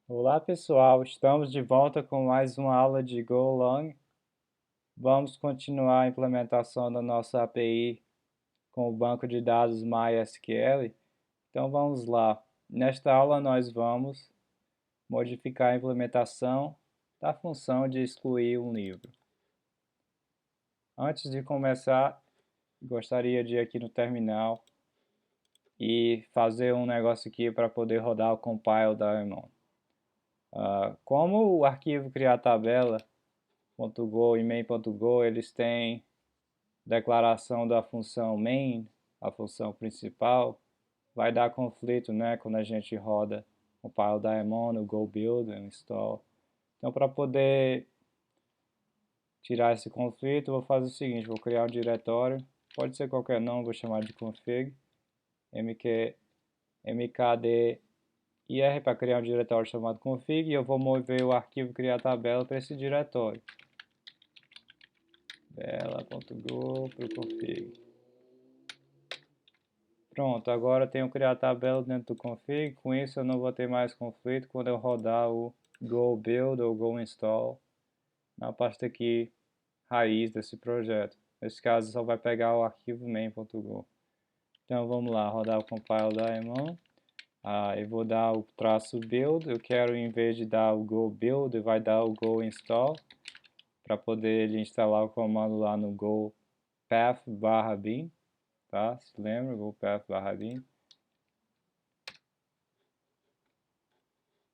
Olá pessoal, estamos de volta com mais uma aula de Golang. Vamos continuar a implementação da nossa API com o banco de dados MySQL. Então vamos lá. Nesta aula nós vamos modificar a implementação da função de excluir um livro. Antes de começar, gostaria de ir aqui no terminal e fazer um negócio aqui para poder rodar o compile da Emon. Como o arquivo criar tabela .go e main.go, eles têm declaração da função main, a função principal, vai dar conflito, né, quando a gente roda o compile daemon, o go build, o install. Então, para poder tirar esse conflito, eu vou fazer o seguinte, vou criar um diretório, pode ser qualquer nome, vou chamar de config, mkdir para criar um diretório chamado config, e eu vou mover o arquivo criar tabela para esse diretório. Bela.go para o config. Pronto, agora eu tenho que criar a tabela dentro do config, com isso eu não vou ter mais conflito quando eu rodar o go build ou go install na pasta aqui raiz desse projeto. Nesse caso só vai pegar o arquivo main.go. Então vamos lá, rodar o compile da Emon. Eu vou dar o traço build, eu quero em vez de dar o go build, vai dar o go install, para poder ele instalar o comando lá no go path/bin, tá? Se lembra, go path/bin.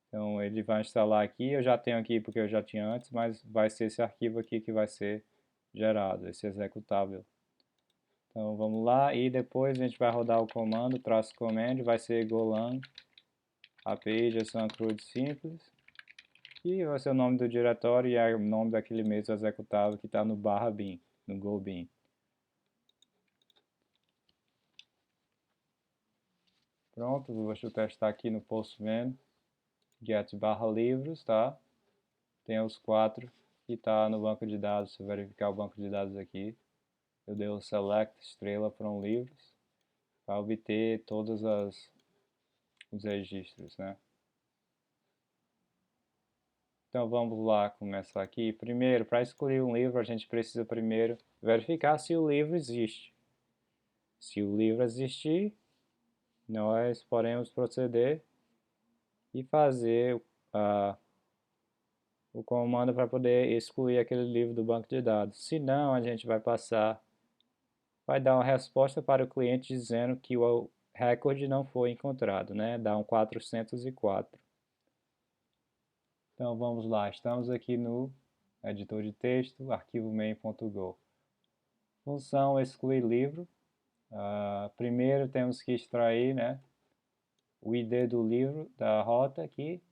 Então ele vai instalar aqui, eu já tenho aqui porque eu já tinha antes, mas vai ser esse arquivo aqui que vai ser gerado, esse executável. Então vamos lá, e depois a gente vai rodar o comando, traço command, vai ser golang API injeção CRUD simples, e vai ser o nome do diretório e é o nome daquele mesmo executável que está no /bin, no go bin. Pronto, deixa eu testar aqui no postman, get/livros, tá? Tem os 4 que está no banco de dados, se eu verificar o banco de dados aqui, eu dei o select estrela from livros para obter todos os registros, né? Então vamos lá começar aqui. Primeiro, para excluir um livro, a gente precisa primeiro verificar se o livro existe. Se o livro existir, nós podemos proceder e fazer o comando para poder excluir aquele livro do banco de dados. Se não, a gente vai dar uma resposta para o cliente dizendo que o recorde não foi encontrado, né? Dá um 404. Então vamos lá, estamos aqui no editor de texto, arquivo main.go. Função excluir livro. Primeiro temos que extrair, né, o ID do livro da rota aqui.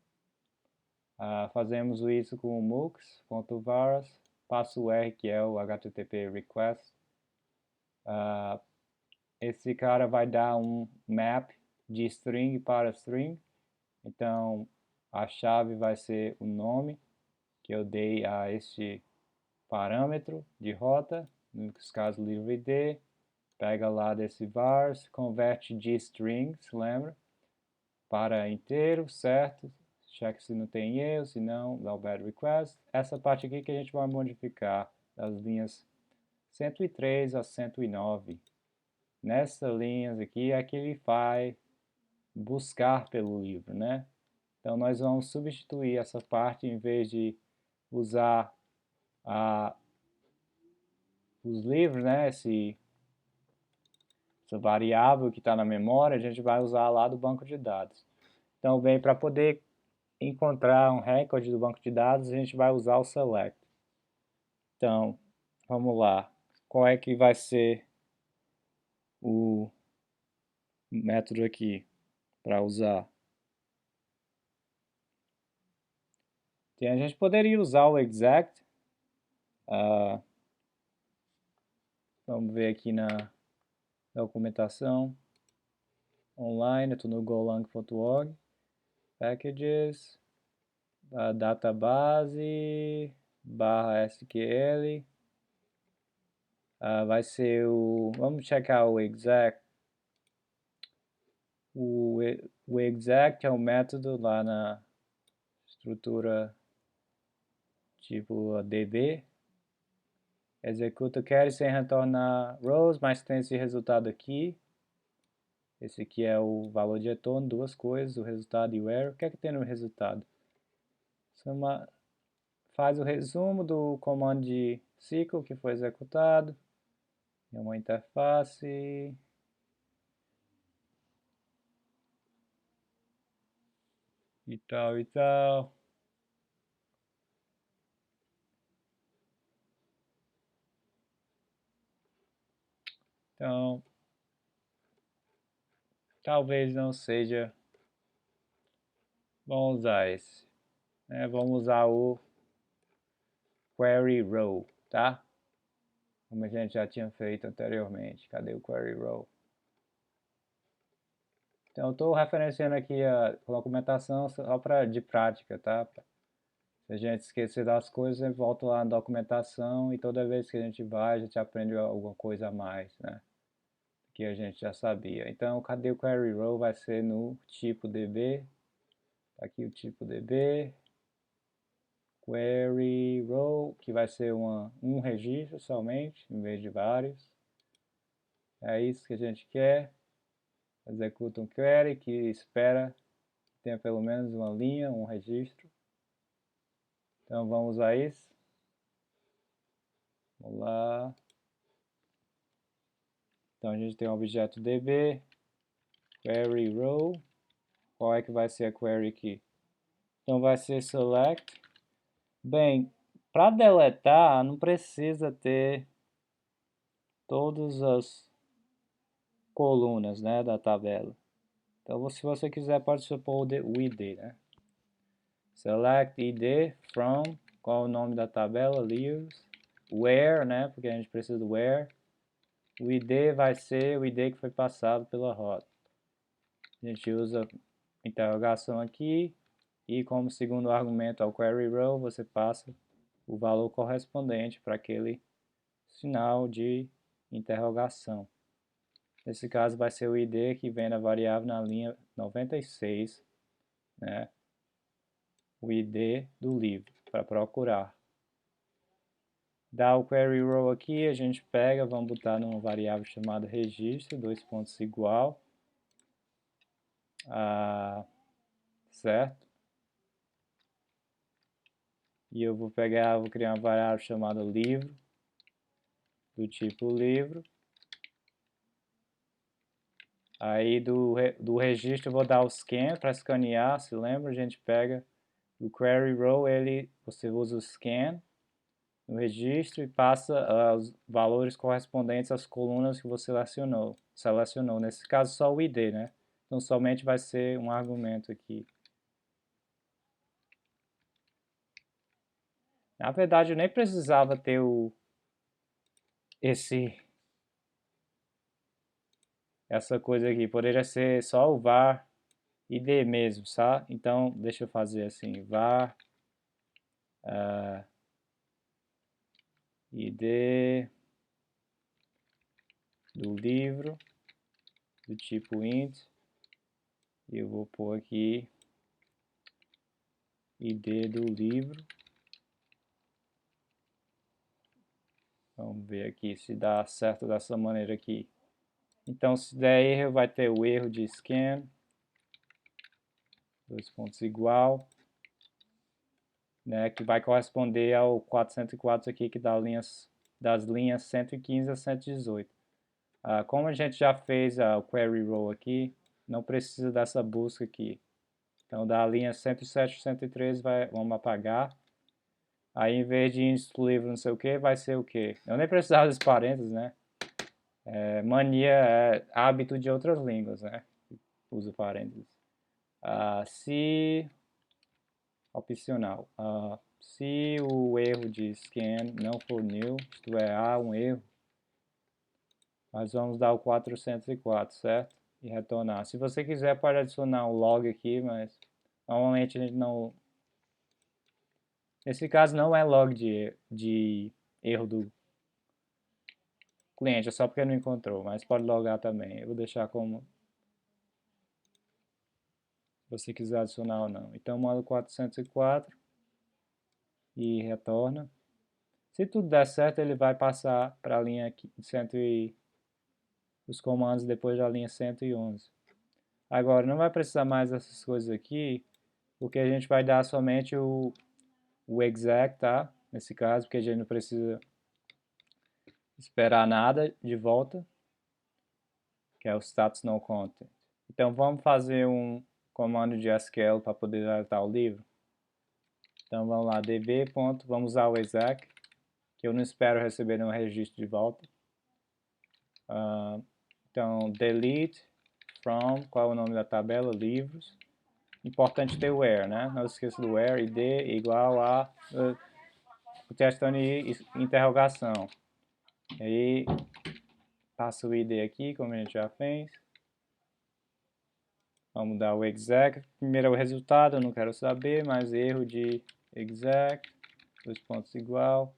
Fazemos isso com o mux.vars, passo R que é o HTTP request. Esse cara vai dar um map de string para string. Então a chave vai ser o nome que eu dei a este parâmetro de rota, no caso livro ID, pega lá desse vars, converte de strings, lembra? Para inteiro, certo? Checa se não tem erro, se não, dá o bad request. Essa parte aqui que a gente vai modificar das linhas 103 a 109. Nessas linhas aqui é que ele vai buscar pelo livro, né? Então nós vamos substituir essa parte em vez de usar os livros, né? Essa variável que está na memória, a gente vai usar lá do banco de dados. Então, bem, para poder encontrar um recorde do banco de dados, a gente vai usar o select. Então, vamos lá. Qual é que vai ser o método aqui para usar? A gente poderia usar o exact. Vamos ver aqui na documentação online, estou no golang.org, packages, database, /SQL, vai ser vamos checar o exact. O exact é o método lá estrutura tipo DB, executa query sem retornar rows, mas tem esse resultado aqui. Esse aqui é o valor de retorno, duas coisas, o resultado e o error. O que é que tem no resultado? Faz o resumo do comando de SQL que foi executado. É uma interface. E tal, e tal. Então, talvez não seja bom usar esse. Vamos usar o query row, tá? Como a gente já tinha feito anteriormente. Cadê o query row? Então, eu estou referenciando aqui a documentação só de prática, tá? Se a gente esquecer das coisas, eu volto lá na documentação e toda vez que a gente vai, a gente aprende alguma coisa a mais, né? Que a gente já sabia. Então, cadê o query row? Vai ser no tipo DB. Aqui o tipo DB. Query row, que vai ser um registro somente, em vez de vários. É isso que a gente quer. Executa um query que espera que tenha pelo menos uma linha, um registro. Então vamos a isso. Vamos lá. Então a gente tem um objeto DB, query row. Qual é que vai ser a query aqui? Então vai ser select. Bem, para deletar não precisa ter todas as colunas, né, da tabela. Então se você quiser pode supor o ID, né? Select ID from, qual é o nome da tabela, leaves, where, né, porque a gente precisa do where. O ID vai ser o ID que foi passado pela rota. A gente usa interrogação aqui e como segundo argumento ao query row você passa o valor correspondente para aquele sinal de interrogação. Nesse caso vai ser o ID que vem da variável na linha 96, né? O ID do livro para procurar. Dá o query row aqui, a gente pega, vamos botar numa variável chamada registro, dois pontos igual, certo? E eu vou criar uma variável chamada livro, do tipo livro. Aí do registro eu vou dar o scan para escanear, se lembra? A gente pega o query row, você usa o scan no registro e passa os valores correspondentes às colunas que você selecionou. Nesse caso só o ID, né? Então somente vai ser um argumento aqui. Na verdade eu nem precisava ter essa coisa aqui, poderia ser só o var id mesmo, tá? Então deixa eu fazer assim, var id do livro do tipo int e eu vou pôr aqui id do livro. Vamos ver aqui se dá certo dessa maneira aqui. Então se der erro vai ter o erro de scan, dois pontos igual, né, que vai corresponder ao 404 aqui que dá das linhas 115 a 118. Como a gente já fez o query row aqui, não precisa dessa busca aqui. Então da linha 107 e 113 vamos apagar. Aí em vez de índice do livro não sei o que, vai ser o que? Eu nem precisava dos parênteses, né? Mania, hábito de outras línguas, né? Uso parênteses. Se opcional. Se o erro de scan não for new, isto é, há um erro, nós vamos dar o 404, certo? E retornar. Se você quiser pode adicionar um log aqui, mas normalmente a gente não... Nesse caso não é log de erro do cliente, é só porque não encontrou, mas pode logar também. Eu vou deixar como você quiser adicionar ou não. Então manda 404 e retorna. Se tudo der certo, ele vai passar para a linha aqui, os comandos depois da linha 111. Agora, não vai precisar mais dessas coisas aqui, porque a gente vai dar somente o exec, tá? Nesse caso, porque a gente não precisa esperar nada de volta, que é o status no content. Então, vamos fazer um comando de SQL para poder deletar o livro. Então, vamos lá, db. Vamos usar o exec, que eu não espero receber nenhum registro de volta. Então, delete from, qual é o nome da tabela? Livros. Importante ter o where, né? Não esqueça do where, id igual a o testando interrogação. E aí, passa o id aqui, como a gente já fez. Vamos dar o exec. Primeiro é o resultado, eu não quero saber, mas erro de exec, 2 pontos igual.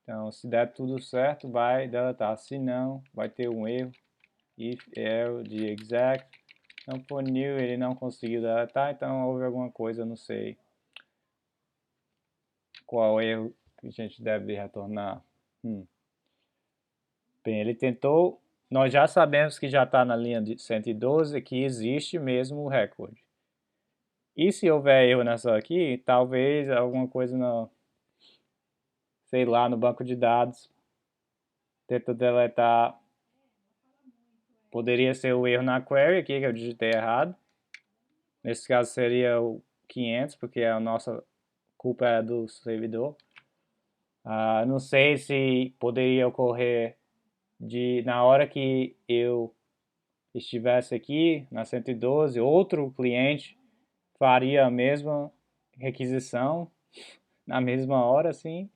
Então, se der tudo certo, vai deletar. Se não, vai ter um erro. If erro de exec. Não for new, ele não conseguiu deletar, então houve alguma coisa, não sei qual erro que a gente deve retornar. Bem, ele tentou, nós já sabemos que já está na linha de 112, que existe mesmo o recorde. E se houver erro nessa aqui, talvez alguma coisa no, sei lá, no banco de dados, tenta deletar, poderia ser o erro na query aqui, que eu digitei errado. Nesse caso seria o 500, porque a nossa culpa é do servidor. Não sei se poderia ocorrer na hora que eu estivesse aqui na 112, outro cliente faria a mesma requisição na mesma hora, assim.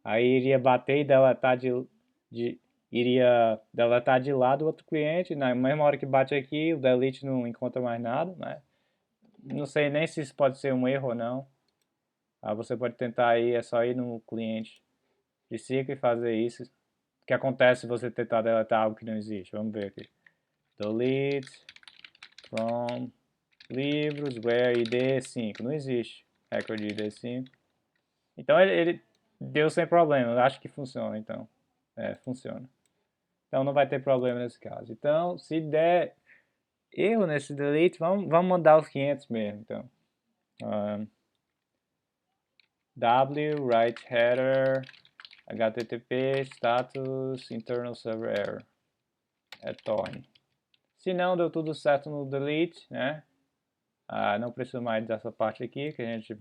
Aí iria bater e deletar iria deletar de lá do outro cliente. Na mesma hora que bate aqui, o delete não encontra mais nada, né? Não sei nem se isso pode ser um erro ou não. Você pode tentar aí, é só ir no cliente de ciclo e fazer isso. O que acontece se você tentar deletar algo que não existe? Vamos ver aqui. Delete from livros where id 5. Não existe record id 5. Então ele deu sem problema. Eu acho que funciona, então. Funciona. Então não vai ter problema nesse caso. Então, se der erro nesse delete, vamos mandar os 500 mesmo. Então, w write header http status internal server error return. Se não deu tudo certo no delete, né? Não preciso mais dessa parte aqui que a gente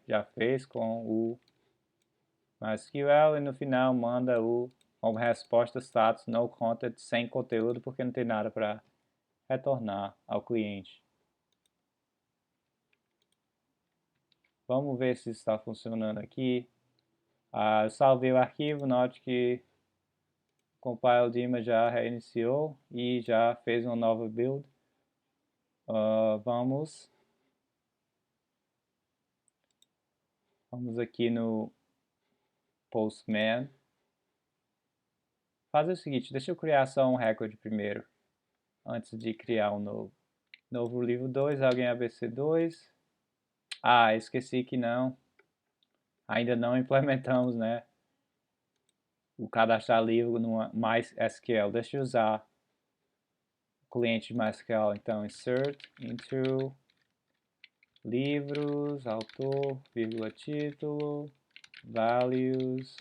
já fez com o MySQL, e no final manda como resposta status no content, sem conteúdo, porque não tem nada para retornar ao cliente. Vamos ver se está funcionando aqui. Eu salvei o arquivo, note que o compile de image já reiniciou e já fez uma nova build. Vamos aqui no Postman. Fazer o seguinte, deixa eu criar só um recorde primeiro, antes de criar um novo. Novo livro 2, alguém ABC2. Esqueci que ainda não implementamos, né, o cadastrar livro no MySQL. Deixa eu usar o cliente de MySQL, então insert into livros, autor, vírgula, título, values,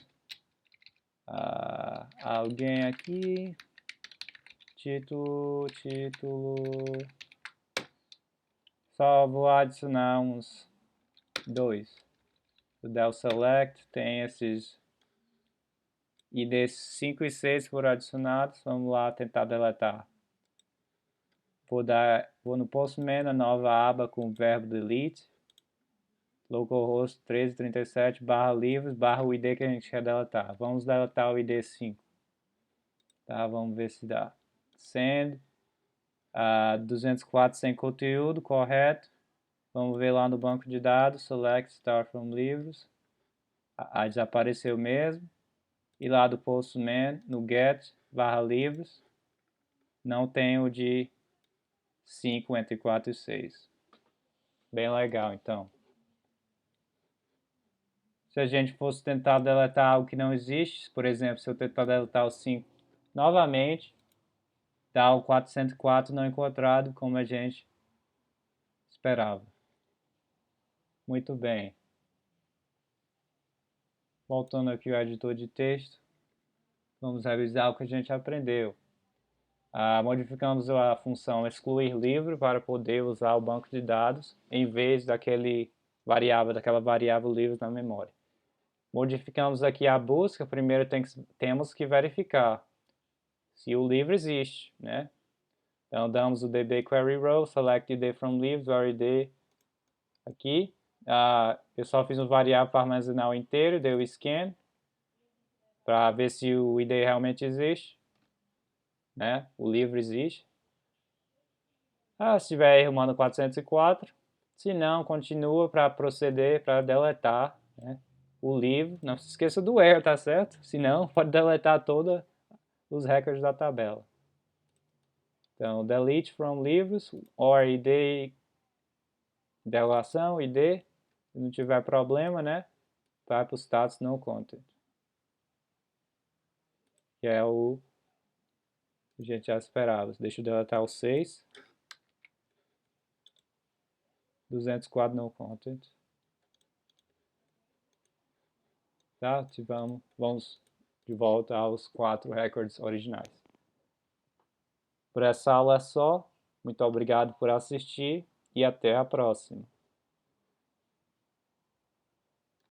alguém aqui, título, só vou adicionar uns 2. O del select tem esses IDs 5 e 6 foram adicionados. Vamos lá tentar deletar. Vou no Postman, a nova aba com o verbo delete, localhost 1337 /livros / o ID que a gente quer deletar. Vamos deletar o ID 5. Tá, vamos ver se dá. Send 204 sem conteúdo, correto. Vamos ver lá no banco de dados, select start from livros. Desapareceu mesmo. E lá do Postman, no get /livros, não tem o de 5 entre 4 e 6. Bem legal, então. Se a gente fosse tentar deletar algo que não existe, por exemplo, se eu tentar deletar o 5 novamente, dá o 404 não encontrado, como a gente esperava. Muito bem. Voltando aqui ao editor de texto, vamos revisar o que a gente aprendeu. Modificamos a função excluir livro para poder usar o banco de dados em vez daquela variável livros na memória. Modificamos aqui a busca, primeiro temos que verificar se o livro existe, né? Então damos o db query row, select id from livros, where id aqui. Eu só fiz um variável para armazenar o inteiro, dei o scan, para ver se o id realmente existe, né? O livro existe. Se tiver erro, manda 404. Se não, continua para proceder, para deletar, né, o livro. Não se esqueça do erro, tá certo? Se não, pode deletar todos os recordes da tabela. Então, delete from livros, or id, delegação, id. Se não tiver problema, né, vai para o status no content. Que é o que a gente já esperava. Deixa eu deletar o 6. 204 no content. Tá? Vamos de volta aos 4 records originais. Por essa aula é só. Muito obrigado por assistir e até a próxima.